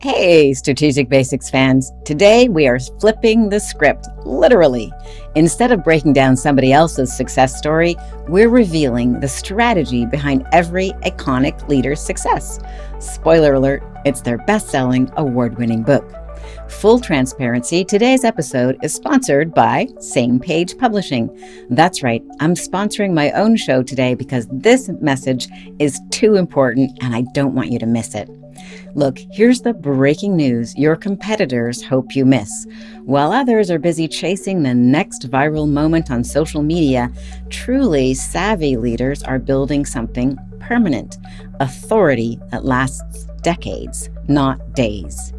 Hey, Strategic Basics fans. Today we are flipping the script, literally. Instead of breaking down somebody else's success story, we're revealing the strategy behind every iconic leader's success. Spoiler alert, it's their best-selling, award-winning book. Full transparency, today's episode is sponsored by Same Page Publishing. That's right, I'm sponsoring my own show today because this message is too important and I don't want you to miss it. Look, here's the breaking news your competitors hope you miss. While others are busy chasing the next viral moment on social media, truly savvy leaders are building something permanent, authority that lasts decades, not days.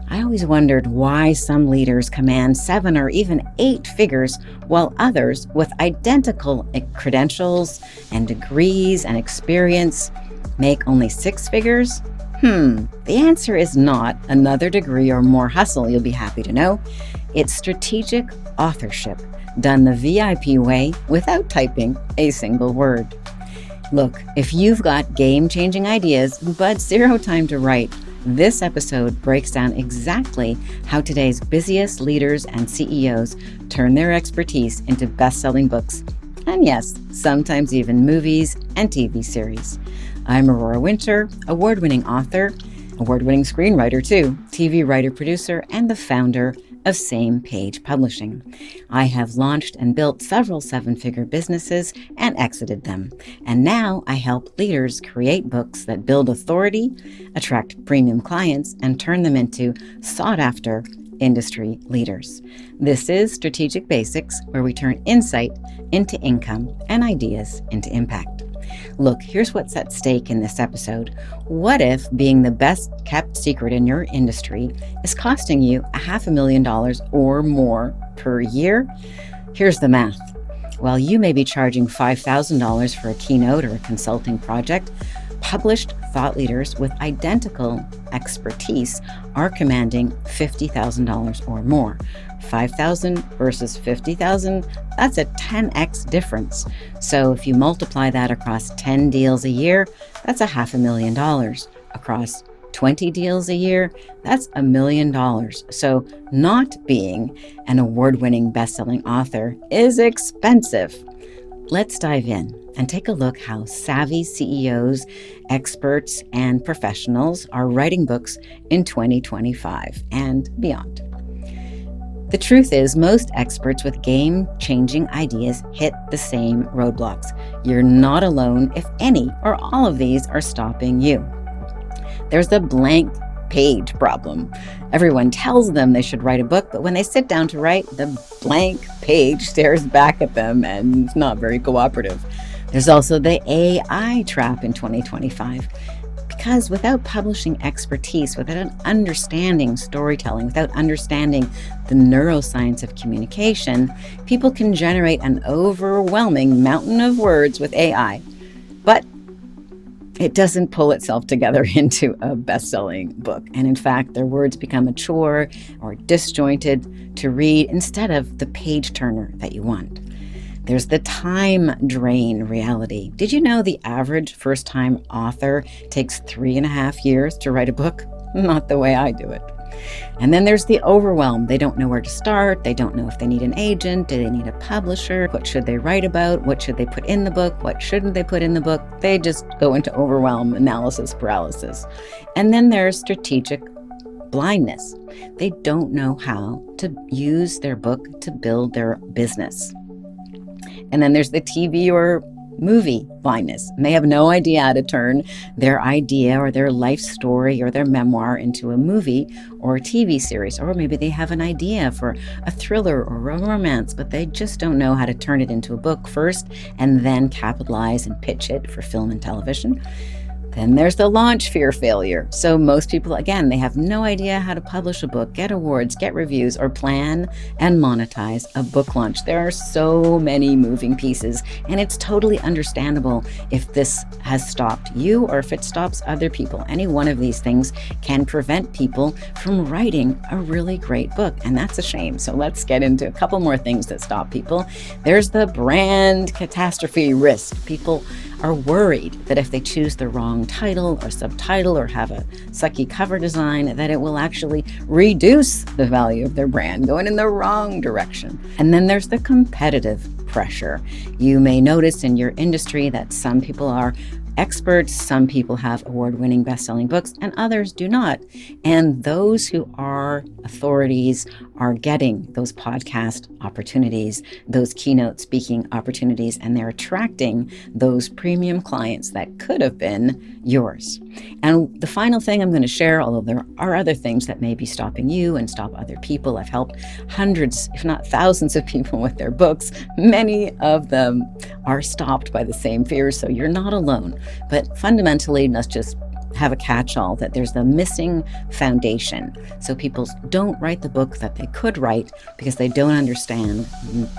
I always wondered why some leaders command 7 or even 8 figures while others with identical credentials and degrees and experience make only 6 figures. The answer is not another degree or more hustle, you'll be happy to know. It's strategic authorship, done the VIP way without typing a single word. Look, if you've got game-changing ideas but zero time to write, this episode breaks down exactly how today's busiest leaders and CEOs turn their expertise into best-selling books, and yes, sometimes even movies and TV series. I'm Aurora Winter, award-winning author, award-winning screenwriter too, TV writer-producer, and the founder of Same Page Publishing. I have launched and built several 7-figure businesses and exited them. And now I help leaders create books that build authority, attract premium clients, and turn them into sought-after industry leaders. This is Strategic Basics, where we turn insight into income and ideas into impact. Look, here's what's at stake in this episode. What if being the best kept secret in your industry is costing you $500,000 or more per year? Here's the math. While you may be charging $5,000 for a keynote or a consulting project, published thought leaders with identical expertise are commanding $50,000 or more. $5,000 versus $50,000, that's a 10x difference. So if you multiply that across 10 deals a year, that's $500,000. Across 20 deals a year, that's $1 million. So not being an award-winning best-selling author is expensive. Let's dive in and take a look how savvy CEOs, experts, and professionals are writing books in 2025 and beyond. The truth is, most experts with game-changing ideas hit the same roadblocks. You're not alone if any or all of these are stopping you. There's the blank page problem. Everyone tells them they should write a book, but when they sit down to write, the blank page stares back at them and it's not very cooperative. There's also the AI trap in 2025. Because without publishing expertise, without understanding storytelling, without understanding the neuroscience of communication, people can generate an overwhelming mountain of words with AI. But it doesn't pull itself together into a best-selling book. And in fact, their words become a chore or disjointed to read instead of the page turner that you want. There's the time drain reality. Did you know the average first-time author takes 3.5 years to write a book? Not the way I do it. And then there's the overwhelm. They don't know where to start. They don't know if they need an agent. Do they need a publisher? What should they write about? What should they put in the book? What shouldn't they put in the book? They just go into overwhelm, analysis paralysis. And then there's strategic blindness. They don't know how to use their book to build their business. And then there's the TV or movie blindness. And they have no idea how to turn their idea or their life story or their memoir into a movie or a TV series. Or maybe they have an idea for a thriller or a romance, but they just don't know how to turn it into a book first and then capitalize and pitch it for film and television. Then there's the launch fear failure. So most people, again, they have no idea how to publish a book, get awards, get reviews, or plan and monetize a book launch. There are so many moving pieces, and it's totally understandable if this has stopped you or if it stops other people. Any one of these things can prevent people from writing a really great book, and that's a shame. So let's get into a couple more things that stop people. There's the brand catastrophe risk. People are worried that if they choose the wrong title or subtitle or have a sucky cover design, that it will actually reduce the value of their brand, going in the wrong direction. And then there's the competitive pressure. You may notice in your industry that some people are experts, some people have award-winning best-selling books, and others do not. And those who are authorities are getting those podcast opportunities, those keynote speaking opportunities, and they're attracting those premium clients that could have been yours. And the final thing I'm going to share, although there are other things that may be stopping you and stop other people. I've helped hundreds, if not thousands of people with their books. Many of them are stopped by the same fears, so you're not alone. But fundamentally, let's just have a catch-all that there's the missing foundation. So people don't write the book that they could write because they don't understand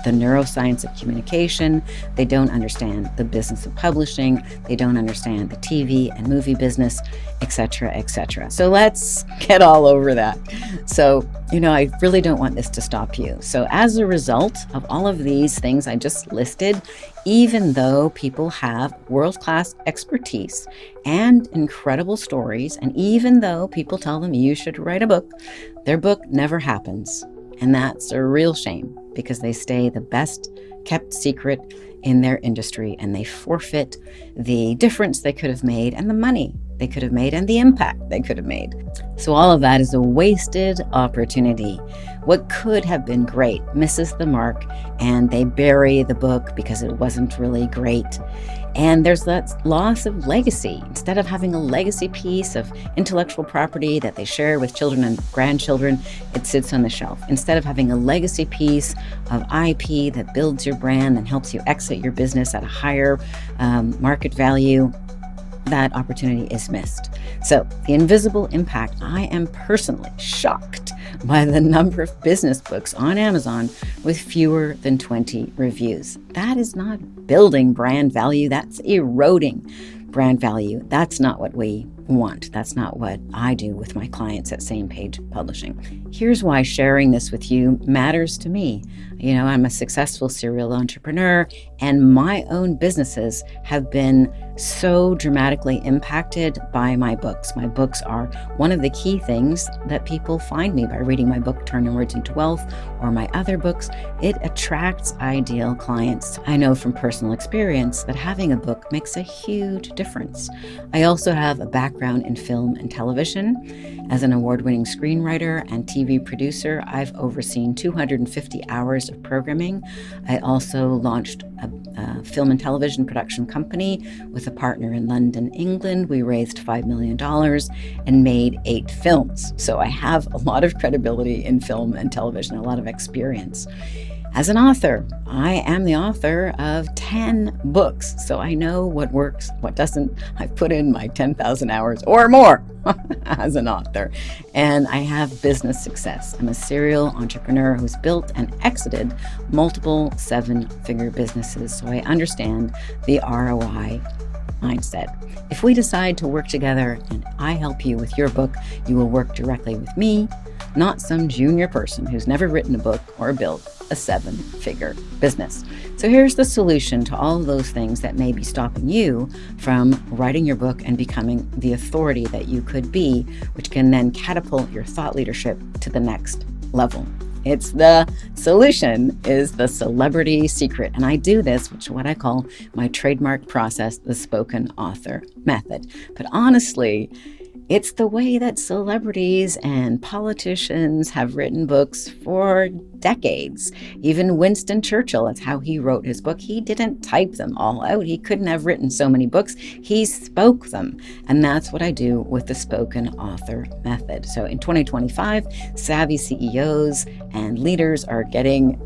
the neuroscience of communication. They don't understand the business of publishing. They don't understand the TV and movie business, etc., etc. So let's get all over that. So, I really don't want this to stop you. So as a result of all of these things I just listed, even though people have world-class expertise and incredible stories, and even though people tell them you should write a book, their book never happens. And that's a real shame because they stay the best kept secret in their industry and they forfeit the difference they could have made and the money they could have made and the impact they could have made. So all of that is a wasted opportunity. What could have been great misses the mark and they bury the book because it wasn't really great. And there's that loss of legacy. Instead of having a legacy piece of intellectual property that they share with children and grandchildren, it sits on the shelf. Instead of having a legacy piece of IP that builds your brand and helps you exit your business at a higher market value, that opportunity is missed. So the invisible impact, I am personally shocked by the number of business books on Amazon with fewer than 20 reviews. That is not building brand value. That's eroding brand value. That's not what we want. That's not what I do with my clients at Same Page Publishing. Here's why sharing this with you matters to me. I'm a successful serial entrepreneur and my own businesses have been so dramatically impacted by my books. My books are one of the key things that people find me by reading my book, Turning Words into Wealth, or my other books. It attracts ideal clients. I know from personal experience that having a book makes a huge difference. I also have a background in film and television. As an award-winning screenwriter and TV producer, I've overseen 250 hours of programming. I also launched a film and television production company with a partner in London, England. We raised $5 million and made 8 films. So I have a lot of credibility in film and television, a lot of experience. As an author, I am the author of 10 books, so I know what works, what doesn't. I've put in my 10,000 hours or more as an author, and I have business success. I'm a serial entrepreneur who's built and exited multiple 7-figure businesses, so I understand the ROI mindset. If we decide to work together and I help you with your book, you will work directly with me, not some junior person who's never written a book or built a 7-figure business. So here's the solution to all of those things that may be stopping you from writing your book and becoming the authority that you could be, which can then catapult your thought leadership to the next level. It's the solution is the celebrity secret. And I do this, which is what I call my trademark process, the spoken author method. But honestly, it's the way that celebrities and politicians have written books for decades. Even Winston Churchill, that's how he wrote his book. He didn't type them all out. He couldn't have written so many books. He spoke them. And that's what I do with the spoken author method. So in 2025, savvy CEOs and leaders are getting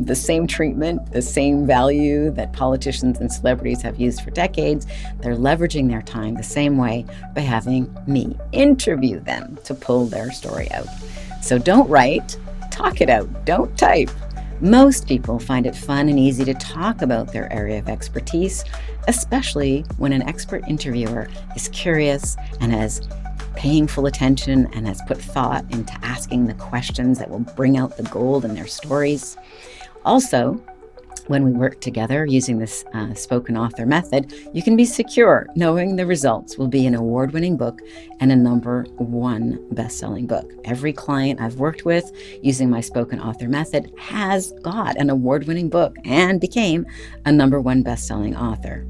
the same treatment, the same value that politicians and celebrities have used for decades. They're leveraging their time the same way by having me interview them to pull their story out. So don't write, talk it out, don't type. Most people find it fun and easy to talk about their area of expertise, especially when an expert interviewer is curious and has paying full attention and has put thought into asking the questions that will bring out the gold in their stories. Also, When we work together using this spoken author method, you can be secure knowing the results will be an award-winning book and a #1 best-selling book. Every client I've worked with using my spoken author method has got an award-winning book and became a #1 best-selling author.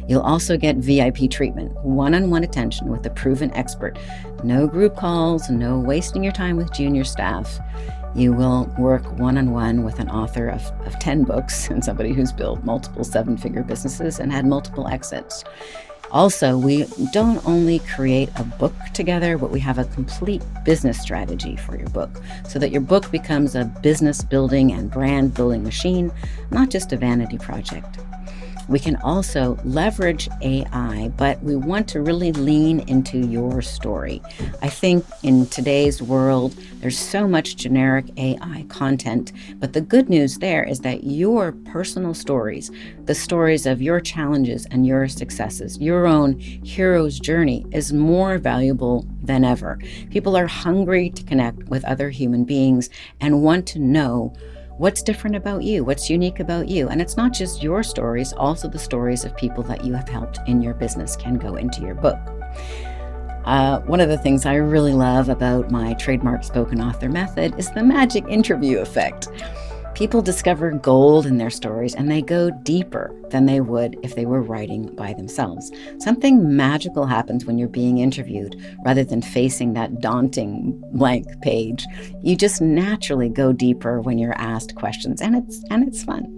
You'll also get VIP treatment, one-on-one attention with a proven expert. No group calls, no wasting your time with junior staff. You will work one-on-one with an author of 10 books and somebody who's built multiple 7-figure businesses and had multiple exits. Also, we don't only create a book together, but we have a complete business strategy for your book so that your book becomes a business building and brand building machine, not just a vanity project. We can also leverage AI, but we want to really lean into your story. I think in today's world, there's so much generic AI content, but the good news there is that your personal stories, the stories of your challenges and your successes, your own hero's journey is more valuable than ever. People are hungry to connect with other human beings and want to know what's different about you, what's unique about you. And it's not just your stories, also the stories of people that you have helped in your business can go into your book. One of the things I really love about my trademark spoken author method is the magic interview effect. People discover gold in their stories and they go deeper than they would if they were writing by themselves. Something magical happens when you're being interviewed rather than facing that daunting blank page. You just naturally go deeper when you're asked questions, and it's fun.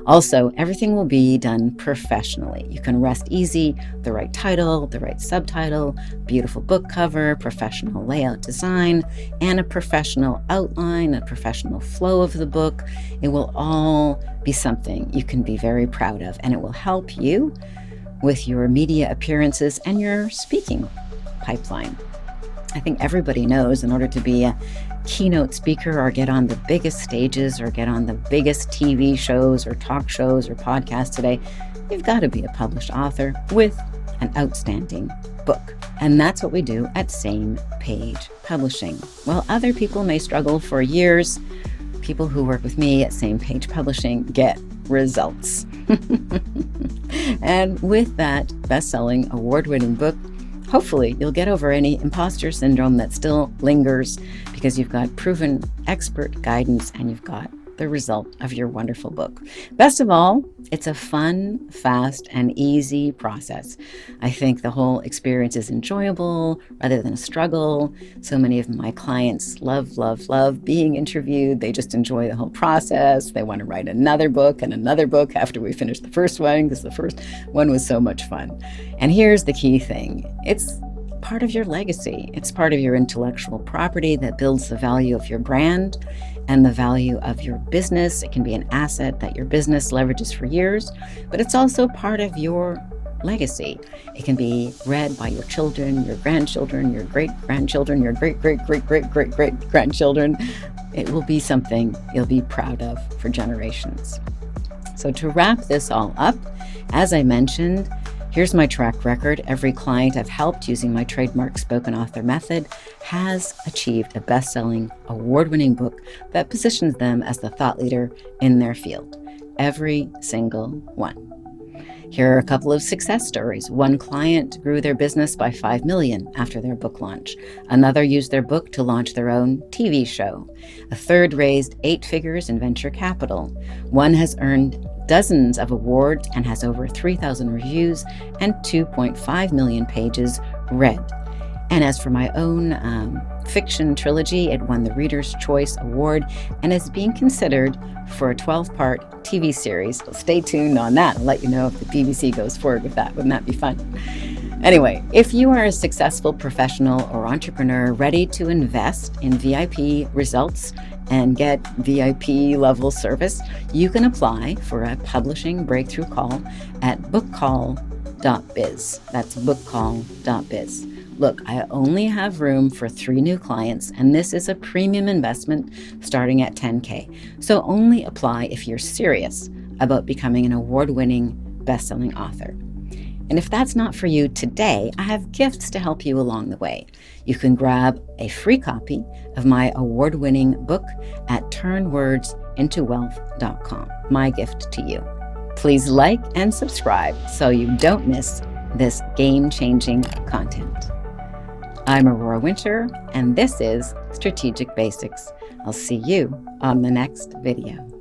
Also, everything will be done professionally. You can rest easy, the right title, the right subtitle, beautiful book cover, professional layout design, and a professional outline, a professional flow of the book. It will all be something you can be very proud of, and it will help you with your media appearances and your speaking pipeline. I think everybody knows in order to be a keynote speaker or get on the biggest stages or get on the biggest TV shows or talk shows or podcasts today, you've got to be a published author with an outstanding book. And that's what we do at Same Page Publishing. While other people may struggle for years, people who work with me at Same Page Publishing get results. And with that best-selling, award-winning book, hopefully you'll get over any imposter syndrome that still lingers because you've got proven expert guidance and you've got the result of your wonderful book. Best of all, it's a fun, fast, and easy process. I think the whole experience is enjoyable rather than a struggle. So many of my clients love being interviewed. They just enjoy the whole process. They want to write another book and another book after we finish the first one because the first one was so much fun. And here's the key thing. It's part of your legacy. It's part of your intellectual property that builds the value of your brand and the value of your business. It can be an asset that your business leverages for years, but it's also part of your legacy. It can be read by your children, your grandchildren, your great-grandchildren, your great-great-great-great-great-grandchildren. It will be something you'll be proud of for generations. So to wrap this all up, as I mentioned, here's my track record. Every client I've helped using my trademark spoken author method has achieved a best-selling, award-winning book that positions them as the thought leader in their field. Every single one. Here are a couple of success stories. One client grew their business by $5 million after their book launch. Another used their book to launch their own TV show. A third raised 8 figures in venture capital. One has earned dozens of awards and has over 3,000 reviews and 2.5 million pages read. And as for my own fiction trilogy, it won the Reader's Choice Award and is being considered for a 12-part TV series. So stay tuned on that. I'll let you know if the BBC goes forward with that. Wouldn't that be fun? Anyway, if you are a successful professional or entrepreneur ready to invest in VIP results and get VIP level service, you can apply for a publishing breakthrough call at bookcall.biz. That's bookcall.biz. Look, I only have room for 3 new clients, and this is a premium investment starting at $10K. So only apply if you're serious about becoming an award-winning best-selling author. And if that's not for you today, I have gifts to help you along the way. You can grab a free copy of my award-winning book at turnwordsinto.biz. intowealth.com. My gift to you. Please like and subscribe so you don't miss this game-changing content. I'm Aurora Winter, and this is Strategic Basics. I'll see you on the next video.